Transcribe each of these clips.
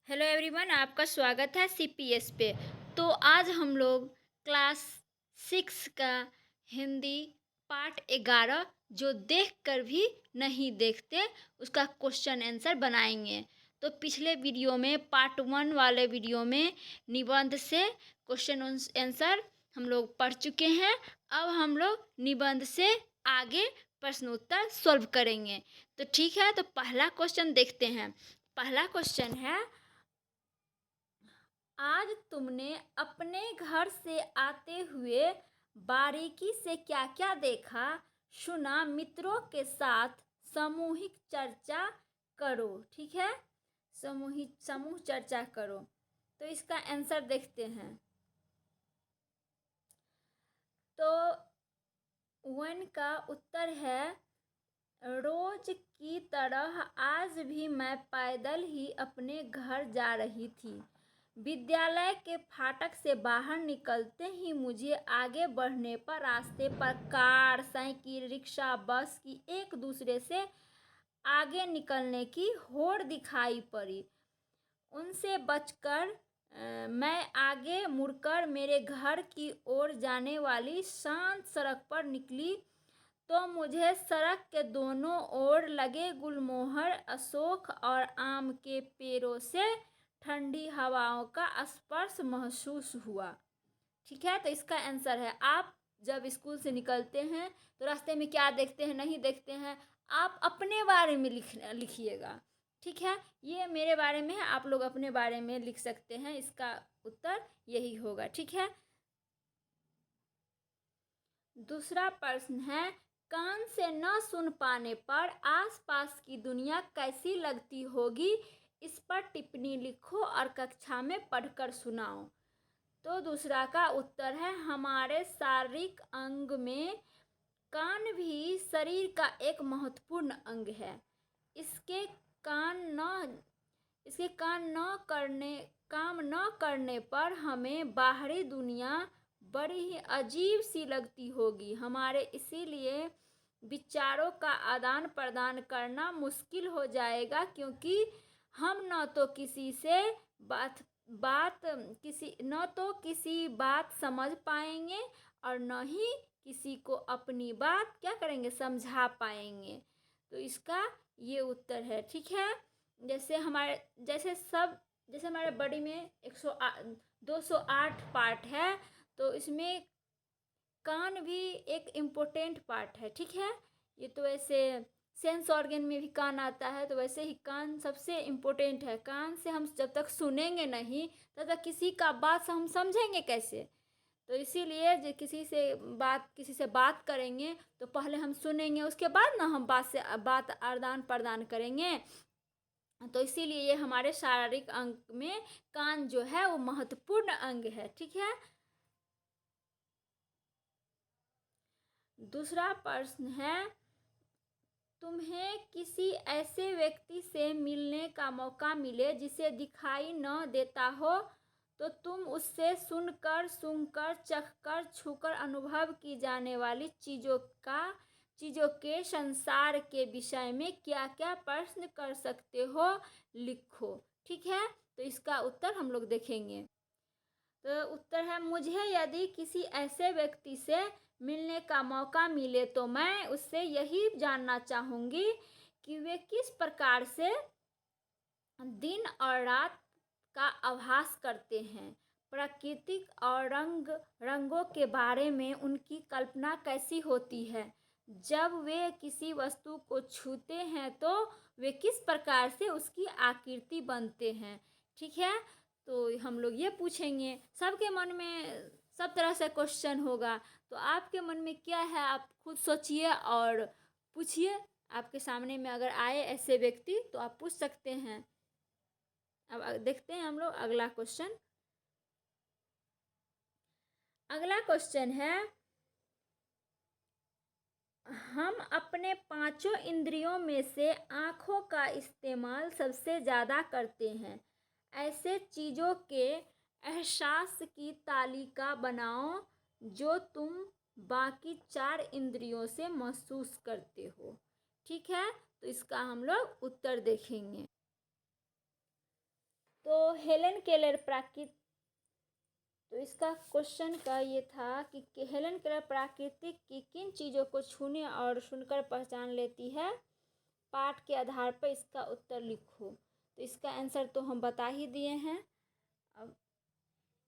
Hello everyone, आपका स्वागत है सीपीएस पे। तो आज हम लोग क्लास 6 का हिंदी पार्ट 11 जो देखकर भी नहीं देखते उसका क्वेश्चन आंसर बनाएंगे। तो पिछले वीडियो में पार्ट 1 वाले वीडियो में निबंध से क्वेश्चन आंसर हम लोग पढ़ चुके हैं। अब हम लोग निबंध से आगे प्रश्नोत्तर सॉल्व करेंगे। तो ठीक है, तो पहला क्वेश्चन देखते हैं। पहला क्वेश्चन है, आज तुमने अपने घर से आते हुए बारीकी से क्या क्या देखा, सुना, मित्रों के साथ सामूहिक चर्चा करो। ठीक है, समूह चर्चा करो। तो इसका आंसर देखते हैं। तो 1 का उत्तर है, रोज की तरह आज भी मैं पैदल ही अपने घर जा रही थी। विद्यालय के फाटक से बाहर निकलते ही मुझे आगे बढ़ने पर रास्ते पर कार, साइकिल, रिक्शा, बस की एक दूसरे से आगे निकलने की होड़ दिखाई पड़ी। उनसे बचकर मैं आगे मुड़कर मेरे घर की ओर जाने वाली शांत सड़क पर निकली तो मुझे सड़क के दोनों ओर लगे गुलमोहर, अशोक और आम के पेड़ों से ठंडी हवाओं का स्पर्श महसूस हुआ। ठीक है, तो इसका आंसर है, आप जब स्कूल से निकलते हैं तो रास्ते में क्या देखते हैं, नहीं देखते हैं, आप अपने बारे में लिखिएगा। ठीक है, ये मेरे बारे में है, आप लोग अपने बारे में लिख सकते हैं। इसका उत्तर यही होगा। ठीक है, दूसरा प्रश्न है, कान से न सुन पाने पर आसपास की दुनिया कैसी लगती होगी, इस पर टिप्पणी लिखो और कक्षा में पढ़कर सुनाओ। तो दूसरा का उत्तर है, हमारे शारीरिक अंग में कान भी शरीर का एक महत्वपूर्ण अंग है। इसके कान न इसके काम न करने पर हमें बाहरी दुनिया बड़ी ही अजीब सी लगती होगी। हमारे इसीलिए विचारों का आदान प्रदान करना मुश्किल हो जाएगा, क्योंकि हम न तो किसी बात समझ पाएंगे और न ही किसी को अपनी बात क्या करेंगे, समझा पाएंगे। तो इसका ये उत्तर है। ठीक है, जैसे हमारे बॉडी में 208 पार्ट है, तो इसमें कान भी एक इम्पोर्टेंट पार्ट है। ठीक है, ये तो ऐसे सेंस ऑर्गन में भी कान आता है, तो वैसे ही कान सबसे इम्पोर्टेंट है। कान से हम जब तक सुनेंगे नहीं तब तक किसी का बात हम समझेंगे कैसे। तो इसीलिए जो किसी से बात करेंगे तो पहले हम सुनेंगे, उसके बाद ना हम बात आदान प्रदान करेंगे। तो इसीलिए ये हमारे शारीरिक अंग में कान जो है वो महत्वपूर्ण अंग है। ठीक है, दूसरा प्रश्न है, तुम्हें किसी ऐसे व्यक्ति से मिलने का मौका मिले जिसे दिखाई न देता हो, तो तुम उससे सुनकर, सूंघकर, चखकर, छूकर अनुभव की जाने वाली चीज़ों के संसार के विषय में क्या क्या प्रश्न कर सकते हो, लिखो। ठीक है, तो इसका उत्तर हम लोग देखेंगे। तो उत्तर है, मुझे यदि किसी ऐसे व्यक्ति से मिलने का मौका मिले तो मैं उससे यही जानना चाहूँगी कि वे किस प्रकार से दिन और रात का आभास करते हैं, प्राकृतिक और रंगों के बारे में उनकी कल्पना कैसी होती है, जब वे किसी वस्तु को छूते हैं तो वे किस प्रकार से उसकी आकृति बनते हैं। ठीक है, तो हम लोग ये पूछेंगे। सबके मन में सब तरह से क्वेश्चन होगा, तो आपके मन में क्या है आप खुद सोचिए और पूछिए। आपके सामने में अगर आए ऐसे व्यक्ति तो आप पूछ सकते हैं। अब देखते हैं हम लोग अगला क्वेश्चन। अगला क्वेश्चन है, हम अपने पांचों इंद्रियों में से आँखों का इस्तेमाल सबसे ज़्यादा करते हैं। ऐसे चीज़ों के एहसास की तालिका बनाओ जो तुम बाकी 4 इंद्रियों से महसूस करते हो। ठीक है, तो इसका हम लोग उत्तर देखेंगे। तो हेलन केलर तो इसका क्वेश्चन का ये था कि हेलन केलर प्राकृतिक की किन चीज़ों को छूने और सुनकर पहचान लेती है। पाठ के आधार पर इसका उत्तर लिखो। तो इसका आंसर तो हम बता ही दिए हैं। अब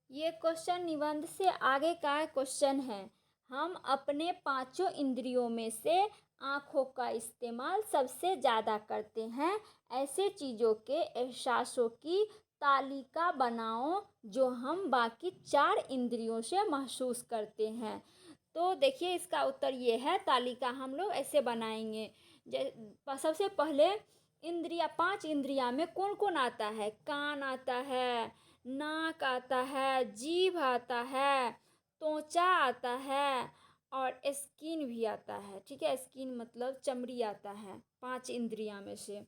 ये क्वेश्चन निबंध से आगे का क्वेश्चन है। हम अपने पांचों इंद्रियों में से आँखों का इस्तेमाल सबसे ज़्यादा करते हैं। ऐसे चीज़ों के एहसासों की तालिका बनाओ जो हम बाकी 4 इंद्रियों से महसूस करते हैं। तो देखिए इसका उत्तर ये है, तालिका हम लोग ऐसे बनाएंगे। सबसे पहले इंद्रिया, 5 इंद्रिया में कौन कौन आता है। कान आता है, नाक आता है, जीभ आता है, त्वचा आता है और स्किन भी आता है। ठीक है, स्किन मतलब चमड़ी आता है 5 इंद्रिया में से।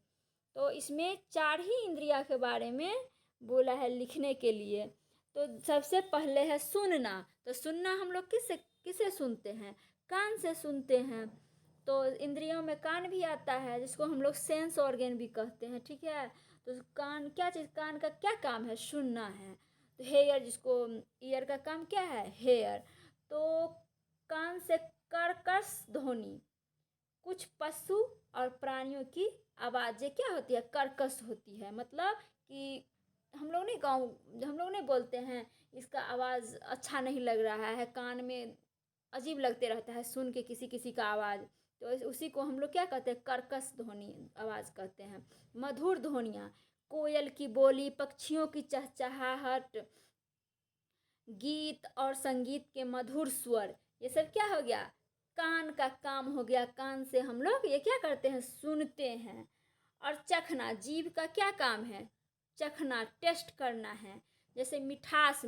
तो इसमें 4 ही इंद्रिया के बारे में बोला है लिखने के लिए। तो सबसे पहले है सुनना। तो सुनना हम लोग किसे सुनते हैं, कान से सुनते हैं। तो इंद्रियों में कान भी आता है, जिसको हम लोग सेंस ऑर्गन भी कहते हैं। ठीक है, तो कान क्या चीज़, कान का क्या काम है, सुनना है। तो हेयर, जिसको ईयर का काम क्या है, हेयर। तो कान से कर्कश ध्वनि, कुछ पशु और प्राणियों की आवाज़ें क्या होती है, कर्कश होती है। मतलब कि हम लोग नहीं बोलते हैं इसका आवाज़ अच्छा नहीं लग रहा है, कान में अजीब लगते रहता है सुन के किसी किसी का आवाज़। तो उसी को हम लोग क्या कहते हैं, कर्कश ध्वनि आवाज़ कहते हैं। मधुर ध्वनियाँ, कोयल की बोली, पक्षियों की चहचहाहट, गीत और संगीत के मधुर स्वर, ये सब क्या हो गया, कान का काम हो गया। कान से हम लोग ये क्या करते हैं, सुनते हैं। और चखना, जीभ का क्या काम है, चखना, टेस्ट करना है। जैसे मिठास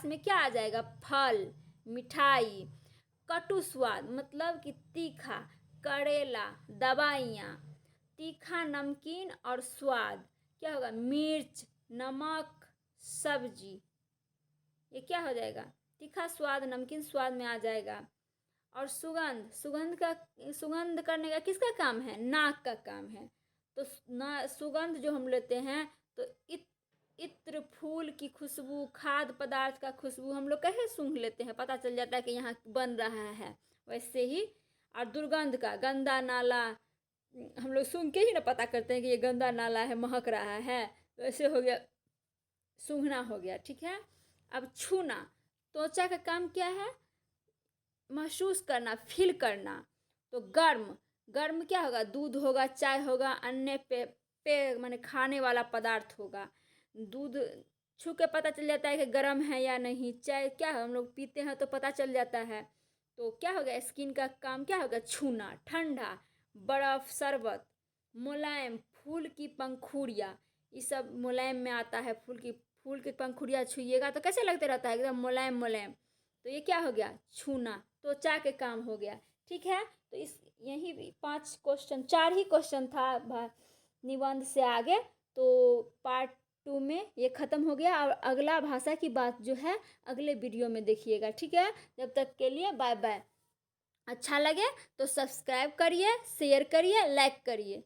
में क्या आ जाएगा, फल, मिठाई। कटु स्वाद मतलब कि तीखा, करेला, दवाइयाँ। तीखा, नमकीन और स्वाद क्या होगा, मिर्च, नमक, सब्जी। ये क्या हो जाएगा, तीखा स्वाद, नमकीन स्वाद में आ जाएगा। और सुगंध करने का किसका काम है, नाक का काम है। तो सुगंध जो हम लेते हैं, तो इत्र, फूल की खुशबू, खाद्य पदार्थ का खुशबू हम लोग कैसे सूंघ लेते हैं, पता चल जाता है कि यहाँ बन रहा है। वैसे ही और दुर्गंध का, गंदा नाला, हम लोग सूंघ के ही ना पता करते हैं कि ये गंदा नाला है, महक रहा है। तो ऐसे हो गया, सूंघना हो गया। ठीक है, अब छूना, त्वचा का काम क्या है, महसूस करना, फील करना। तो गर्म क्या होगा, दूध होगा, चाय होगा, अन्य पे माने खाने वाला पदार्थ होगा। दूध छू के पता चल जाता है कि गर्म है या नहीं। चाय क्या है, हम लोग पीते हैं तो पता चल जाता है। तो क्या होगा, स्किन का काम क्या होगा, छूना। ठंडा, बर्फ, शरबत। मुलायम, फूल की पंखुड़ियाँ, ये सब मुलायम में आता है। फूल की पंखुड़ियाँ छुइएगा तो कैसे लगते रहता है, एकदम मुलायम मुलायम। तो ये क्या हो गया, छूना, त्वचा के काम हो गया। ठीक है, तो इस यही 5 क्वेश्चन, 4 ही क्वेश्चन था निबंध से आगे। तो पार्ट 2 में ये ख़त्म हो गया और अगला भाषा की बात जो है अगले वीडियो में देखिएगा। ठीक है, जब तक के लिए बाय बाय। अच्छा लगे तो सब्सक्राइब करिए, शेयर करिए, लाइक करिए।